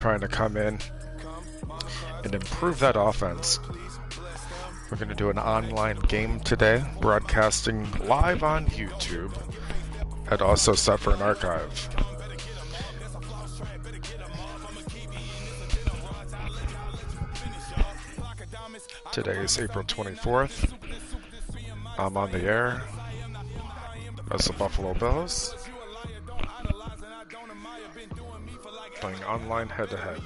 trying to come in and improve that offense. We're going to do an online game today, broadcasting live on YouTube, and also set for an archive. Today is April 24th. I'm on the air as the Buffalo Bills, playing online head-to-head.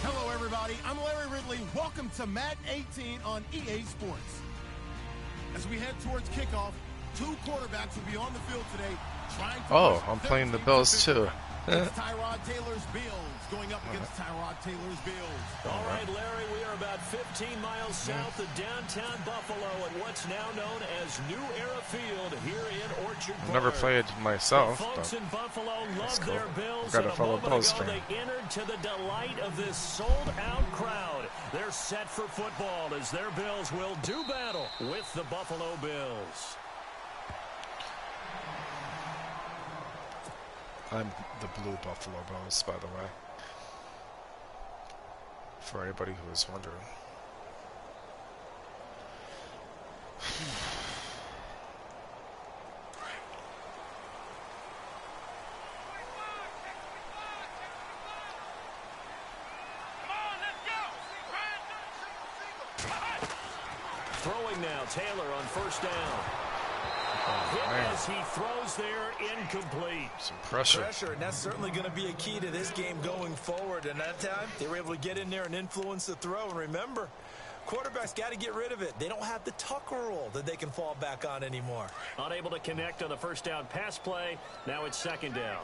Hello, everybody. I'm Larry Ridley. Welcome to Madden 18 on EA Sports. As we head towards kickoff, two quarterbacks will be on the field today trying to I'm playing the Bills too. It's Tyrod Taylor's Bills going up against Tyrod Taylor's Bills. All right, Larry, we are about 15 miles south of downtown Buffalo at what's now known as New Era Field here in Orchard Park. I've never played myself, the folks but in Buffalo love cool. their Bills. Got a And fellow moment Bills ago, fan. they entered to the delight of this sold-out crowd. They're set for football as their Bills will do battle with the Buffalo Bills. I'm the Blue Buffalo Bills, by the way, for anybody who was wondering. Throwing now, Taylor on first down. As he throws there, incomplete. Some pressure. And that's certainly going to be a key to this game going forward. And that time, they were able to get in there and influence the throw. And remember, quarterbacks got to get rid of it. They don't have the Tucker rule that they can fall back on anymore. Unable to connect on the first down pass play. Now it's second down.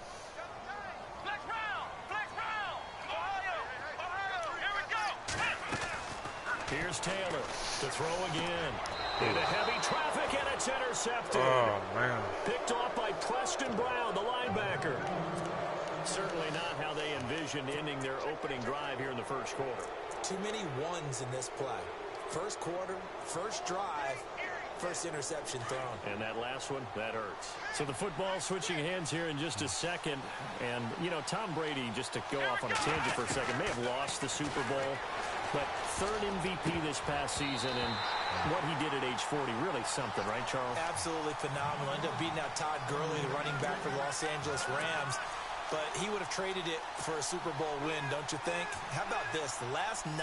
Here's Taylor to throw again. Into heavy traffic, and it's intercepted. Oh, man. Picked off by Preston Brown, the linebacker. Certainly not how they envisioned ending their opening drive here in the first quarter. Too many ones in this play. First quarter, first drive, first interception thrown. And that last one, that hurts. So the football switching hands here in just a second. And, you know, Tom Brady, just to go off on a tangent for a second, may have lost the Super Bowl. But third MVP this past season, and what he did at age 40, really something, right, Charles? Absolutely phenomenal. Ended up beating out Todd Gurley, the running back for the Los Angeles Rams. But he would have traded it for a Super Bowl win, don't you think? How about this? The last 9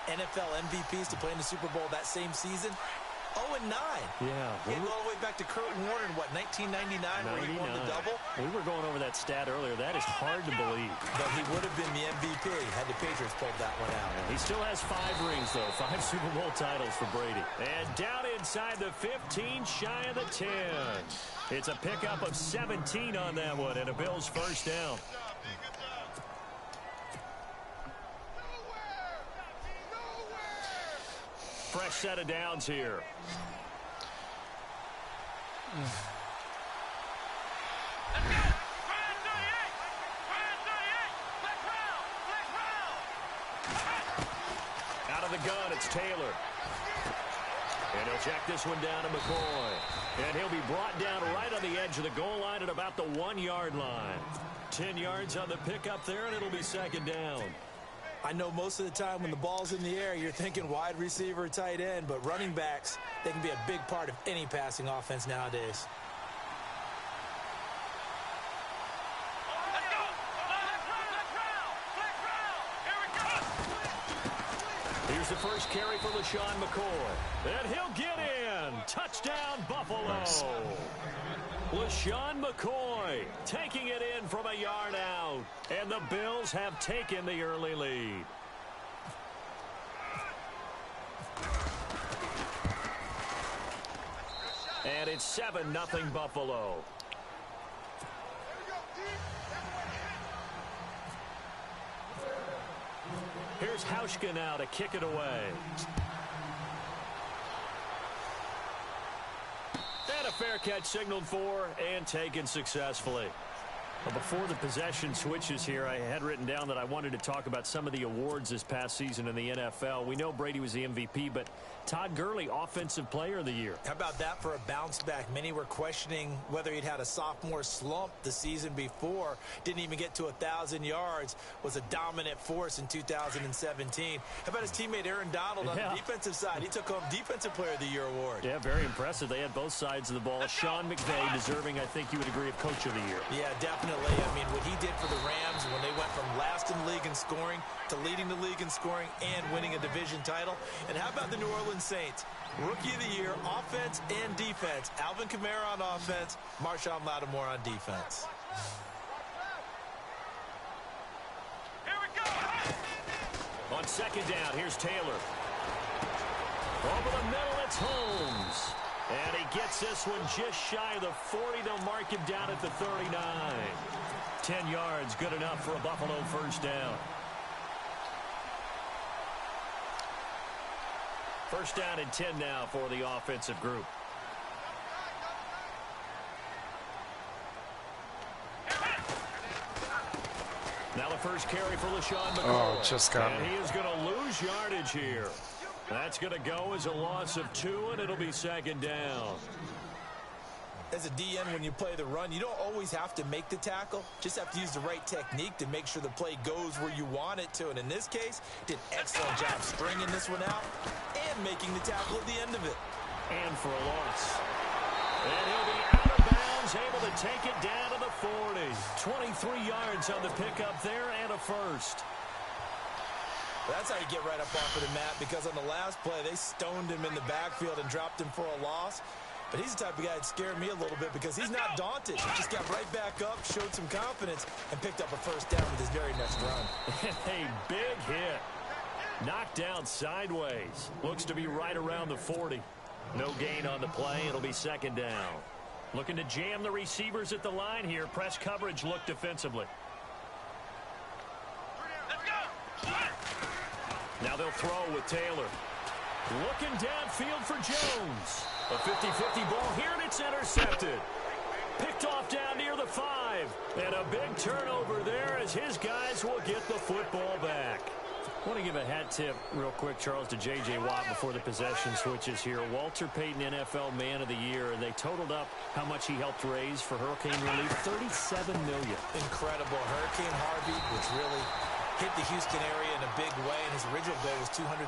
NFL MVPs to play in the Super Bowl that same season, 0-9. Yeah. He all the way back to Kurt Warner in, what, 1999, where he won the double? We were going over that stat earlier. That is hard to believe. But he would have been the MVP had the Patriots pulled that one out. He still has 5 rings, though. 5 Super Bowl titles for Brady. And down inside the 15, shy of the 10. It's a pickup of 17 on that one, and a Bills first down. Fresh set of downs here. Out of the gun, it's Taylor. And he'll check this one down to McCoy. And he'll be brought down right on the edge of the goal line at about the 1-yard line. 10 yards on the pickup there, and it'll be second down. I know most of the time when the ball's in the air, you're thinking wide receiver, tight end, but running backs, they can be a big part of any passing offense nowadays. Here's the first carry for LaShawn McCoy. And he'll get in. Touchdown, Buffalo. Nice. LaShawn McCoy taking it in from a yard out. And the Bills have taken the early lead. And it's 7-0 Buffalo. Here's Hauschka now to kick it away. fair catch signaled for and taken successfully. Well, before the possession switches here, I had written down that I wanted to talk about some of the awards this past season in the NFL. We know Brady was the MVP, but Todd Gurley, Offensive Player of the Year. How about that for a bounce back? Many were questioning whether he'd had a sophomore slump the season before. Didn't even get to 1,000 yards. Was a dominant force in 2017. How about his teammate Aaron Donald on the defensive side? He took home Defensive Player of the Year award. Yeah, very impressive. They had both sides of the ball. Sean McVay deserving, I think you would agree, of Coach of the Year. Yeah, definitely. I mean, what he did for the Rams when they went from last in the league in scoring to leading the league in scoring and winning a division title. And how about the New Orleans Saints? Rookie of the Year, offense and defense. Alvin Kamara on offense, Marshawn Lattimore on defense. Here we go. On second down, here's Taylor. Over the middle, it's Holmes. And he gets this one just shy of the 40. They'll mark him down at the 39. 10 yards, good enough for a Buffalo first down. First down and 10 now for the offensive group. Now the first carry for LaShawn McCoy. Oh, just got and me. he is going to lose yardage here. That's going to go as a loss of 2, and it'll be second down. As a DN, when you play the run, you don't always have to make the tackle. Just have to use the right technique to make sure the play goes where you want it to. And in this case, did an excellent job stringing this one out and making the tackle at the end of it. And for a loss. And he'll be out of bounds, able to take it down to the 40. 23 yards on the pickup there and a first. That's how you get right up off of the mat, because on the last play, they stoned him in the backfield and dropped him for a loss. But he's the type of guy that scared me a little bit because he's not daunted. He just got right back up, showed some confidence, and picked up a first down with his very next run. A big hit. Knocked down sideways. Looks to be right around the 40. No gain on the play. It'll be second down. Looking to jam the receivers at the line here. Press coverage look defensively. Now they'll throw with Taylor. Looking downfield for Jones. A 50-50 ball here, and it's intercepted. Picked off down near the 5. And a big turnover there as his guys will get the football back. I want to give a hat tip real quick, Charles, to J.J. Watt before the possession switches here. Walter Payton, NFL Man of the Year. They totaled up how much he helped raise for hurricane relief, $37 million. Incredible. Hurricane Harvey, which really hit the Houston area in a big way, and his original bid was $200,000.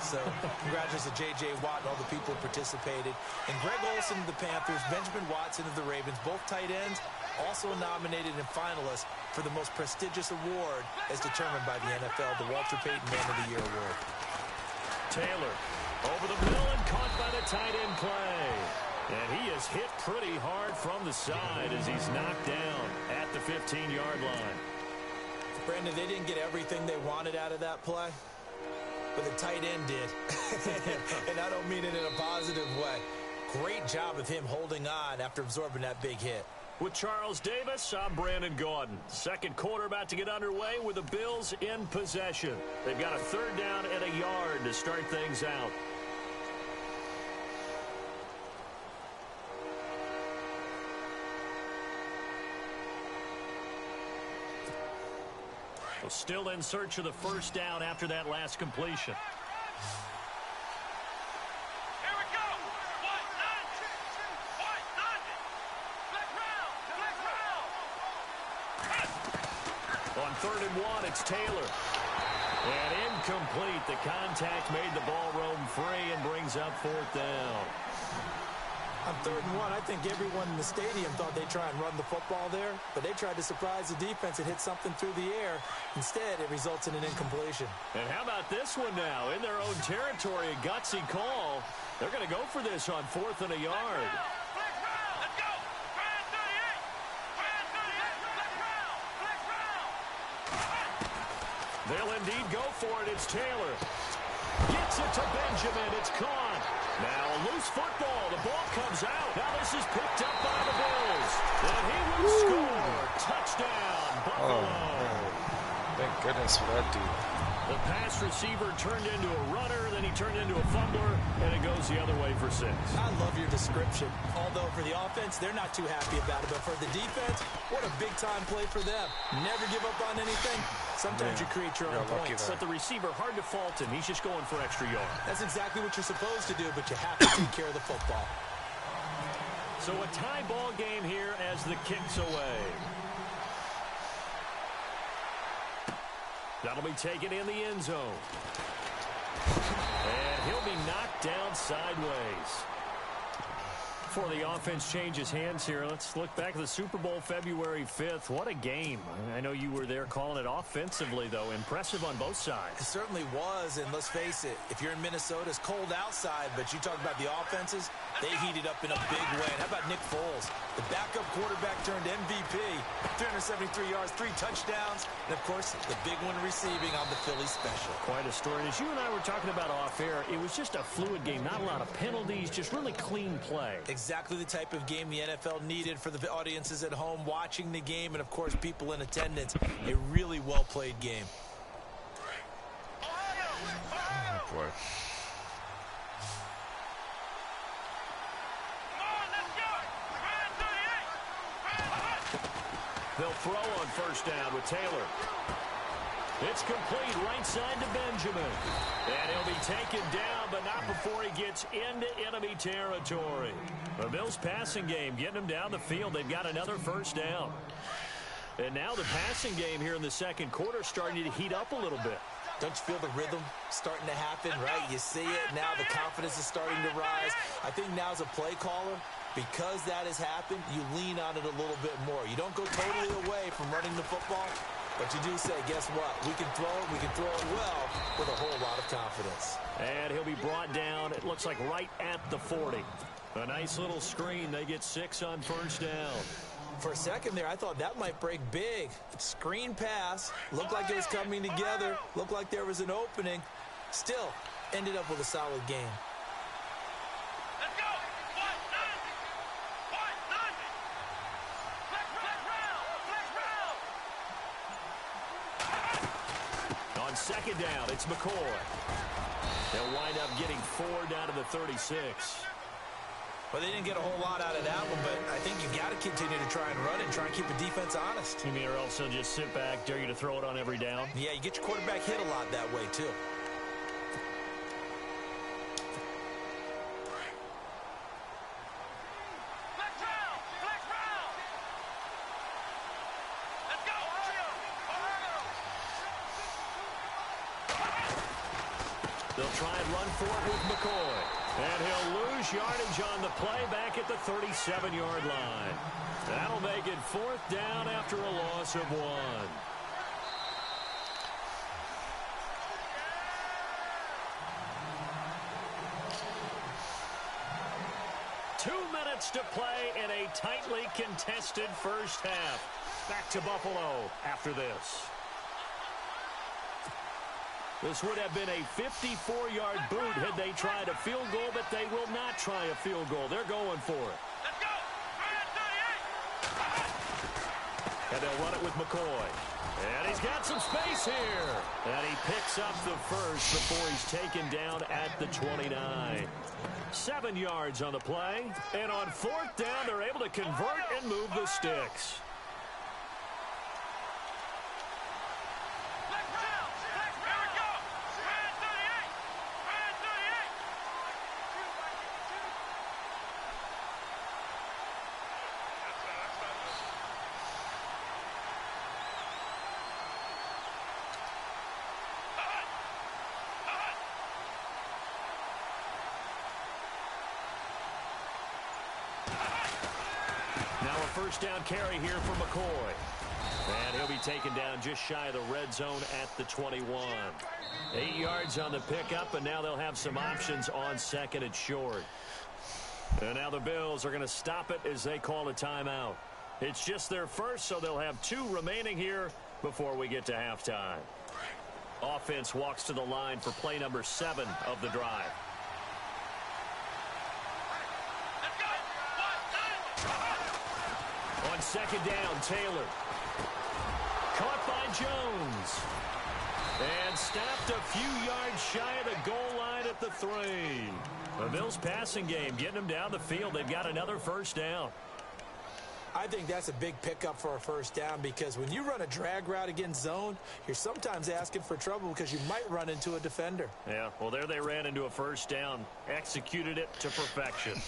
So congratulations to J.J. Watt and all the people who participated. And Greg Olsen of the Panthers, Benjamin Watson of the Ravens, both tight ends, also nominated and finalists for the most prestigious award as determined by the NFL, the Walter Payton Man of the Year Award. Taylor over the middle and caught by the tight end play. And he is hit pretty hard from the side as he's knocked down at the 15-yard line. Brandon, they didn't get everything they wanted out of that play, but the tight end did. And I don't mean it in a positive way. Great job of him holding on after absorbing that big hit. With Charles Davis, I'm Brandon Gaudin. Second quarter about to get underway with the Bills in possession. They've got a third down and a yard to start things out. Well, still in search of the first down after that last completion. On 3rd and 1, it's Taylor. And incomplete. The contact made the ball roam free and brings up 4th down. On 3rd and 1, I think everyone in the stadium thought they'd try and run the football there, but they tried to surprise the defense and hit something through the air. Instead, it results in an incompletion. And how about this one now? In their own territory, a gutsy call. They're going to go for this on 4th and a yard. They'll indeed go for it. It's Taylor. Gets it to Benjamin. It's caught. Now a loose football. The ball comes out. Now this is picked up by the Bills. And he will score. Touchdown, Buffalo. Oh, thank goodness for that dude. The pass receiver turned into a runner, then he turned into a fumbler, and it goes the other way for 6. I love your description. Although for the offense, they're not too happy about it. But for the defense, what a big-time play for them. Never give up on anything. Sometimes you create your own points. But the receiver, hard to fault him. He's just going for extra yard. That's exactly what you're supposed to do, but you have to take care of the football. So a tie ball game here as the kick's away. That'll be taken in the end zone. And he'll be knocked down sideways. Before the offense changes hands here, let's look back at the Super Bowl February 5th. What a game. I know you were there calling it offensively, though. Impressive on both sides. It certainly was, and let's face it, if you're in Minnesota, it's cold outside, but you talk about the offenses, they heated up in a big way. And how about Nick Foles? The backup quarterback turned MVP, 373 yards, 3 touchdowns, and, of course, the big one receiving on the Philly special. Quite a story. And as you and I were talking about off air, it was just a fluid game, not a lot of penalties, just really clean play. Exactly the type of game the NFL needed for the audiences at home watching the game and, of course, people in attendance. A really well-played game. Oh, boy. They'll throw on first down with Taylor. It's complete right side to Benjamin. And he'll be taken down, but not before he gets into enemy territory. The Bills passing game getting them down the field. They've got another first down. And now the passing game here in the second quarter starting to heat up a little bit. Don't you feel the rhythm starting to happen, right? You see it. Now the confidence is starting to rise. I think now as a play caller, because that has happened, you lean on it a little bit more. You don't go totally away from running the football, but you do say, guess what? We can throw it well with a whole lot of confidence. And he'll be brought down, it looks like right at the 40. A nice little screen. They get 6 on first down. For a second there, I thought that might break big. Screen pass. Looked like it was coming together. Looked like there was an opening. Still, ended up with a solid game. Let's go! On second down, it's McCoy. They'll wind up getting 4 down to the 36. Well, they didn't get a whole lot out of that one, but I think you got to continue to try and run it, try and keep the defense honest. You mean or else they'll just sit back, dare you to throw it on every down? Yeah, you get your quarterback hit a lot that way, too. They'll try and run for it with McCoy. And he'll lose yardage on the play back at the 37-yard line. That'll make it 4th down after a loss of 1. Two minutes to play in a tightly contested first half. Back to Buffalo after this. This would have been a 54-yard boot had they tried a field goal, but they will not try a field goal. They're going for it. Let's go! 38! And they'll run it with McCoy. And he's got some space here. And he picks up the first before he's taken down at the 29. 7 yards on the play. And on 4th down, they're able to convert and move the sticks. First down carry here for McCoy. And he'll be taken down just shy of the red zone at the 21. 8 yards on the pickup, and now they'll have some options on second and short. And now the Bills are going to stop it as they call a timeout. It's just their first, so they'll have 2 remaining here before we get to halftime. Offense walks to the line for play number 7 of the drive. Second down, Taylor. Caught by Jones. And stopped a few yards shy of the goal line at the 3. The Bills passing game getting them down the field. They've got another first down. I think that's a big pickup for a first down because when you run a drag route against zone, you're sometimes asking for trouble because you might run into a defender. Yeah, well, there they ran into a first down. Executed it to perfection.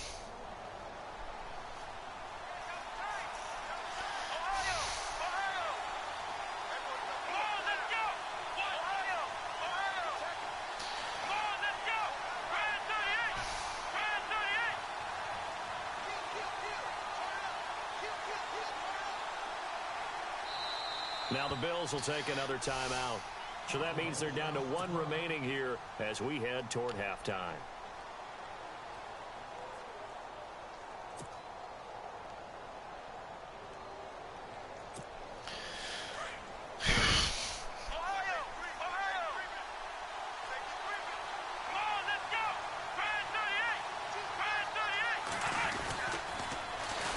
Now the Bills will take another timeout. So that means they're down to 1 remaining here as we head toward halftime.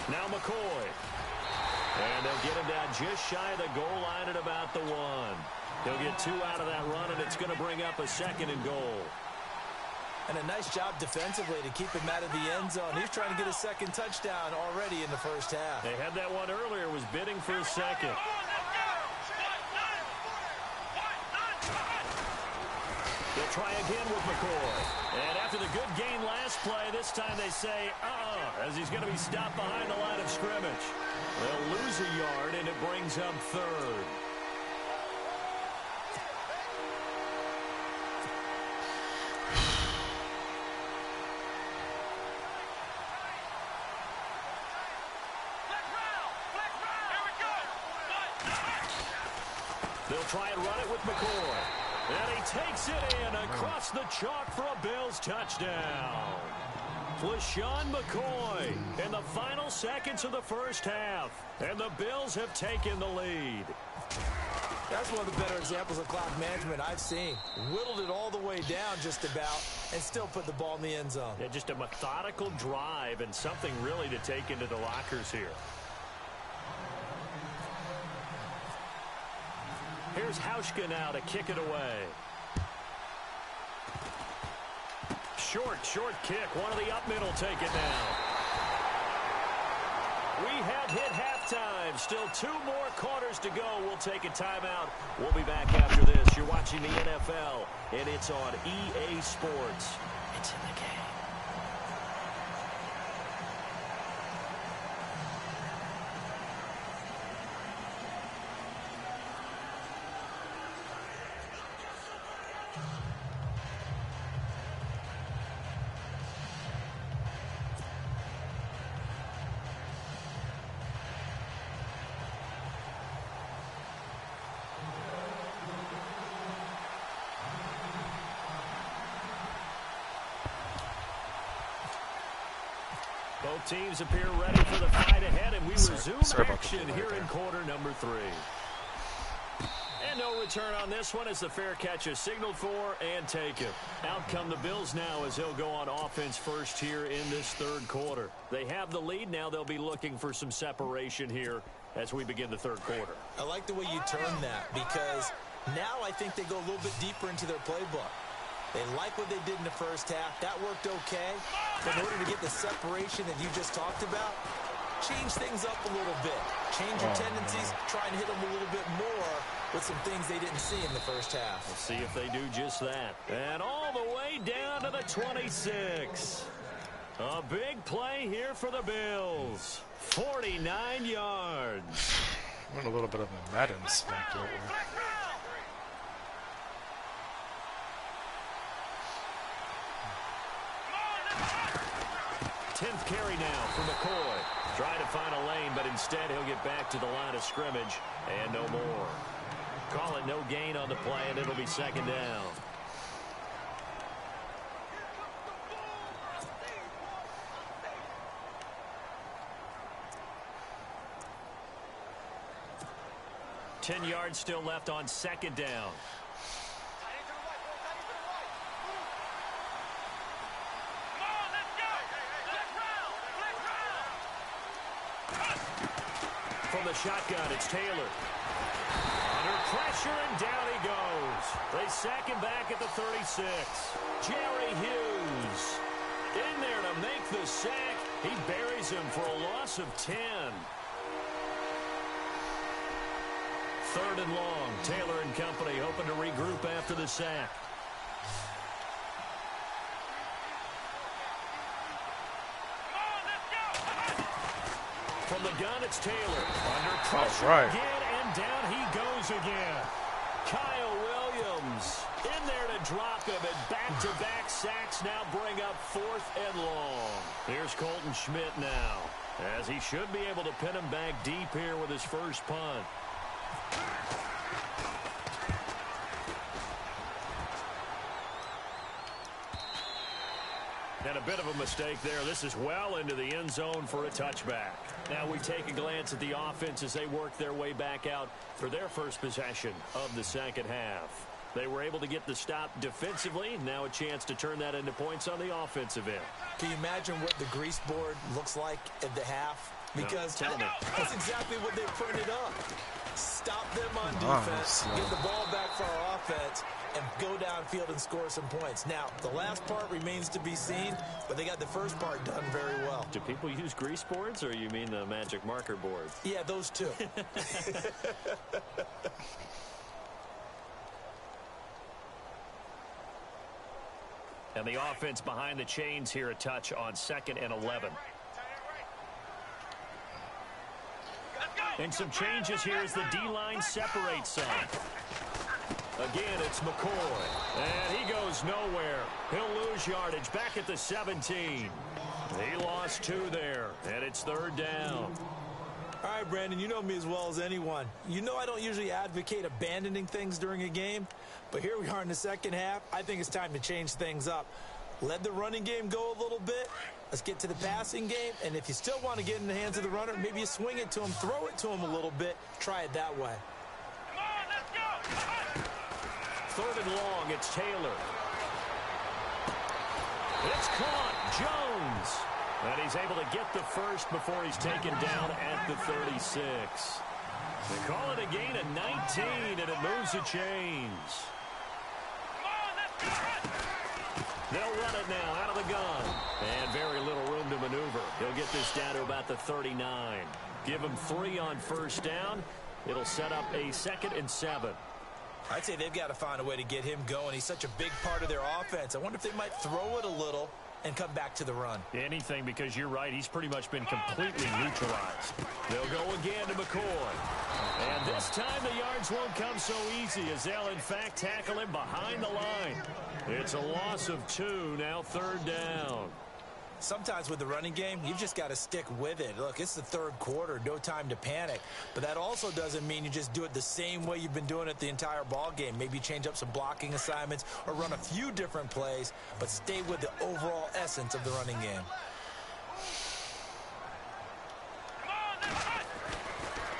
Now McCoy. And they'll get him down just shy of the goal line at about the 1. He'll get 2 out of that run, and it's going to bring up a 2nd and goal. And a nice job defensively to keep him out of the end zone. He's trying to get a 2nd touchdown already in the first half. They had that one earlier, was bidding for a 2nd. They'll try again with McCoy. And after the good gain last play, this time they say, as he's going to be stopped behind the line of scrimmage. They'll lose a yard, and it brings up 3rd. They'll try and run it with McCoy. And he takes it in across the chalk for a Bills touchdown. LaShawn McCoy in the final seconds of the first half. And the Bills have taken the lead. That's one of the better examples of clock management I've seen. Whittled it all the way down just about and still put the ball in the end zone. Yeah, just a methodical drive and something really to take into the lockers here. Here's Hauschka now to kick it away. Short kick. One of the up middle take it now. We have hit halftime. Still 2 more quarters to go. We'll take a timeout. We'll be back after this. You're watching the NFL, and it's on EA Sports. It's in the game. Both teams appear ready for the fight ahead, and we resume action here in quarter number 3. And no return on this one as the fair catch is signaled for and taken. Out come the Bills now as they'll go on offense first here in this 3rd quarter. They have the lead. Now they'll be looking for some separation here as we begin the 3rd quarter. I like the way you turn that because now I think they go a little bit deeper into their playbook. They like what they did in the first half. That worked okay. But in order to get the separation that you just talked about, change things up a little bit. Change your tendencies. Try and hit them a little bit more with some things they didn't see in the first half. We'll see if they do just that. And all the way down to the 26. A big play here for the Bills. 49 yards. Went a little bit of a Madden snack. 10th carry now for McCoy. Trying to find a lane, but instead he'll get back to the line of scrimmage and no more. Call it no gain on the play, and it'll be 2nd down. Ten yards still left on 2nd down. From the shotgun, it's Taylor. Under pressure, and down he goes. They sack him back at the 36. Jerry Hughes in there to make the sack. He buries him for a loss of 10. 3rd and long. Taylor and company hoping to regroup after the sack. From the gun, it's Taylor. Under pressure again, and down he goes again. Kyle Williams in there to drop him, and back-to-back sacks now bring up 4th and long. Here's Colton Schmidt now, as he should be able to pin him back deep here with his first punt. And a bit of a mistake there. This is well into the end zone for a touchback. Now we take a glance at the offense as they work their way back out for their first possession of the second half. They were able to get the stop defensively. Now a chance to turn that into points on the offensive end. Can you imagine what the grease board looks like at the half? Because no, that's exactly what they printed up. Stop them on defense, get the ball back for our offense, and go downfield and score some points. Now, the last part remains to be seen, but they got the first part done very well. Do people use grease boards, or you mean the magic marker board? Yeah, those two. And the offense behind the chains here, a touch on 2nd and 11. And some changes here as the D-line separates some. Again, it's McCoy. And he goes nowhere. He'll lose yardage back at the 17. He lost 2 there, and it's 3rd down. All right, Brandon, you know me as well as anyone. You know I don't usually advocate abandoning things during a game, but here we are in the second half. I think it's time to change things up. Let the running game go a little bit. Let's get to the passing game, and if you still want to get in the hands of the runner, maybe you swing it to him, throw it to him a little bit, try it that way. Come on, let's go. 3rd and long, it's Taylor. It's caught, Jones. And he's able to get the first before he's taken down at the 36. They call it a gain of 19, and it moves the chains. Come on, let's go. They'll run it now out of the gun. And very little room to maneuver. He'll get this down to about the 39. Give him 3 on 1st down. It'll set up a 2nd and 7. I'd say they've got to find a way to get him going. He's such a big part of their offense. I wonder if they might throw it a little and come back to the run. Anything, because you're right. He's pretty much been completely neutralized. They'll go again to McCoy. And this time the yards won't come so easy as they'll, in fact, tackle him behind the line. It's a loss of 2, now 3rd down. Sometimes with the running game, you've just got to stick with it. Look, it's the 3rd quarter, no time to panic. But that also doesn't mean you just do it the same way you've been doing it the entire ball game. Maybe change up some blocking assignments or run a few different plays, but stay with the overall essence of the running game.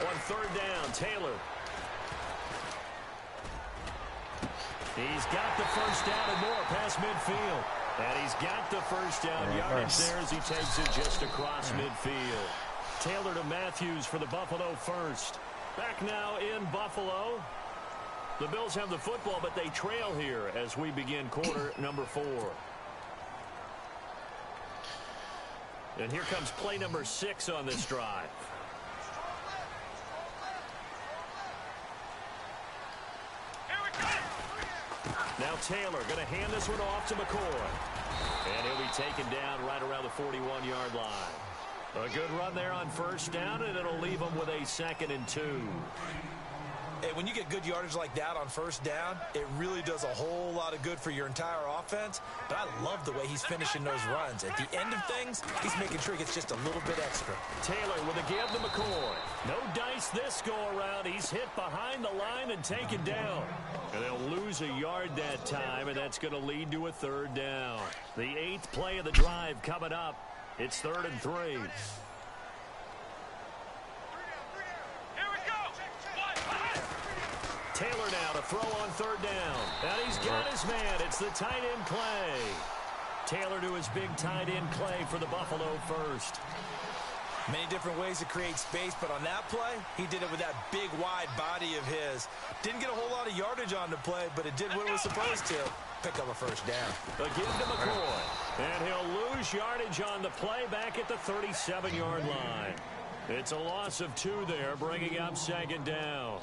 On 3rd down, Taylor. He's got the first down and more past midfield. And he's got the first down yardage there as he takes it just across midfield. Taylor to Matthews for the Buffalo first. Back now in Buffalo. The Bills have the football, but they trail here as we begin quarter number 4. And here comes play number 6 on this drive. Now Taylor going to hand this one off to McCoy. And he'll be taken down right around the 41-yard line. A good run there on 1st down, and it'll leave him with a 2nd and 2. Hey, when you get good yardage like that on 1st down, it really does a whole lot of good for your entire offense. But I love the way he's finishing those runs. At the end of things, he's making sure he gets just a little bit extra. Taylor with a give to McCoy. No dice this go-around. He's hit behind the line and taken down. And they'll lose a yard that time, and that's going to lead to a 3rd down. The 8th play of the drive coming up. It's 3rd and 3. Taylor now to throw on 3rd down. And he's got his man. It's the tight end Clay. Taylor to his big tight end Clay for the Buffalo first. Many different ways to create space, but on that play, he did it with that big, wide body of his. Didn't get a whole lot of yardage on the play, but it did what it was supposed to. Pick up a first down. Again to McCoy. And he'll lose yardage on the play back at the 37-yard line. It's a loss of 2 there, bringing up second down.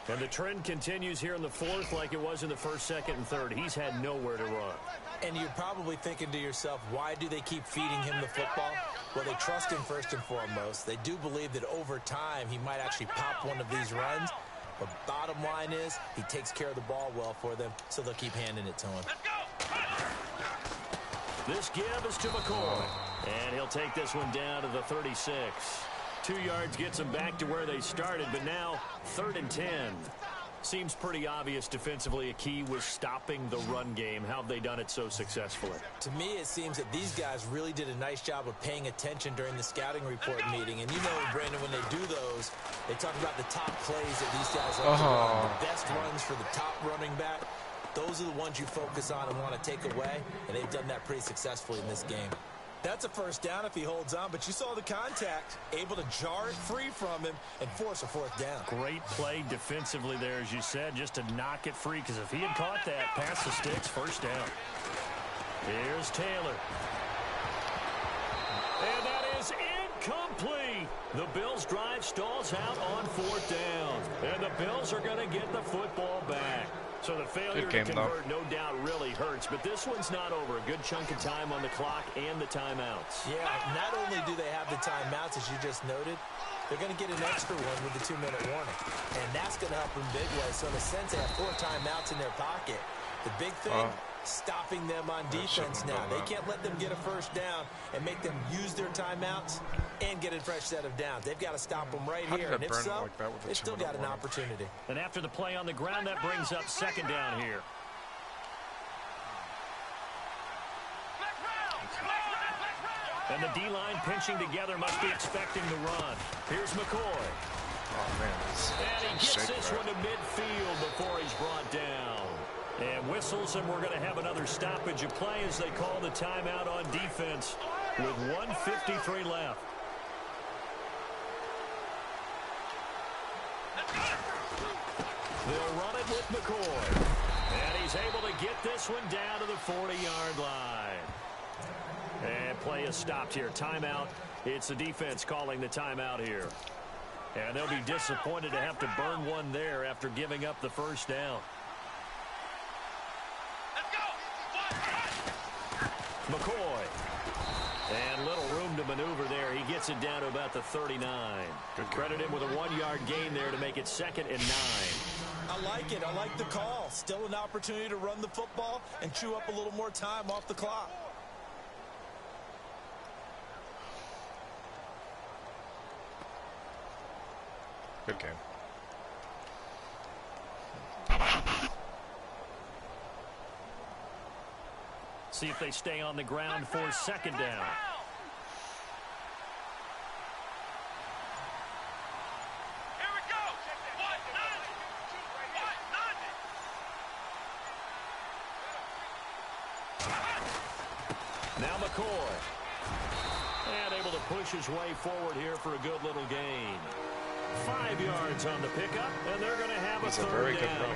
And the trend continues here in the fourth like it was in the first, second, and third. He's had nowhere to run. And you're probably thinking to yourself, why do they keep feeding him the football? Well, they trust him first and foremost. They do believe that over time he might actually pop one of these runs. But bottom line is he takes care of the ball well for them, so they'll keep handing it to him. This give is to McCoy. And he'll take this one down to the 36. 2 yards gets them back to where they started, but now 3rd and 10. Seems pretty obvious defensively a key was stopping the run game. How have they done it so successfully? To me, it seems that these guys really did a nice job of paying attention during the scouting report meeting. And you know, Brandon, when they do those, they talk about the top plays that these guys like to run, the best runs for the top running back. Those are the ones you focus on and want to take away, and they've done that pretty successfully in this game. That's a first down if he holds on, but you saw the contact, able to jar it free from him and force a 4th down. Great play defensively there, as you said, just to knock it free, because if he had caught that, past the sticks, first down. Here's Taylor. And that is incomplete. The Bills' drive stalls out on 4th down. And the Bills are going to get the football back. So the failure to convert, no doubt, really hurts. But this one's not over. A good chunk of time on the clock and the timeouts. Yeah, not only do they have the timeouts, as you just noted, they're going to get an extra one with the 2-minute warning. And that's going to help them big way. So in a sense, they have 4 timeouts in their pocket. The big thing, stopping them on defense now. They can't let them get a first down and make them use their timeouts and get a fresh set of downs. They've got to stop them right here. And if so, they still got an opportunity. And after the play on the ground, that brings up second down here. And the D-line pinching together must be expecting the run. Here's McCoy. Oh, man. And he gets this one to midfield before he's brought down. And whistles, and we're going to have another stoppage of play as they call the timeout on defense with 1:53 left. They'll run it with McCoy. And he's able to get this one down to the 40-yard line. And play is stopped here. Timeout. It's the defense calling the timeout here. And they'll be disappointed to have to burn one there after giving up the first down. McCoy. And little room to maneuver there. He gets it down to about the 39. Good credit him with a 1-yard gain there to make it 2nd and 9. I like it. I like the call. Still an opportunity to run the football and chew up a little more time off the clock. Good game. See if they stay on the ground for second down. Here we go. Now McCoy. And able to push his way forward here for a good little gain. 5 yards on the pickup, and they're going to have a third down.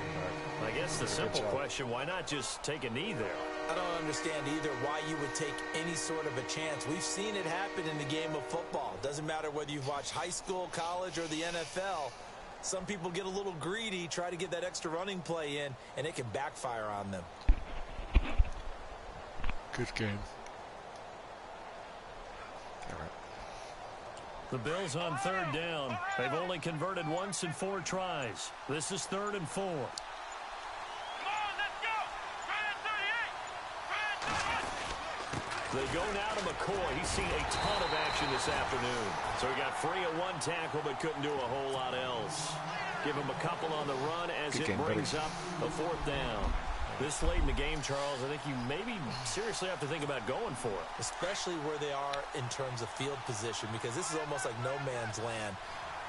I guess the simple question, why not just take a knee there? I don't understand either why you would take any sort of a chance. We've seen it happen in the game of football. Doesn't matter whether you've watched high school, college, or the NFL. Some people get a little greedy, try to get that extra running play in, and it can backfire on them. Good game. All right. The Bills on third down. They've only converted once in 4 tries. This is 3rd and 4. They go now to McCoy. He's seen a ton of action this afternoon. So he got free of 1 tackle but couldn't do a whole lot else. Give him a couple on the run as it brings up a 4th down. This late in the game, Charles, I think you maybe seriously have to think about going for it. Especially where they are in terms of field position, because this is almost like no man's land.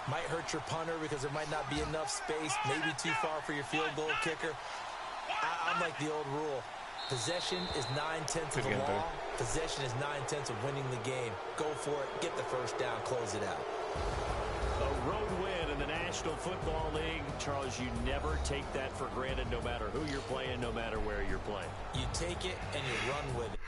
Might hurt your punter because there might not be enough space, maybe too far for your field goal kicker. I'm like the old rule. Possession is 9/10 of the law, Possession is 9/10 of winning the game. Go for it, get the first down, close it out. A road win in the National Football League. Charles, you never take that for granted no matter who you're playing, no matter where you're playing. You take it and you run with it.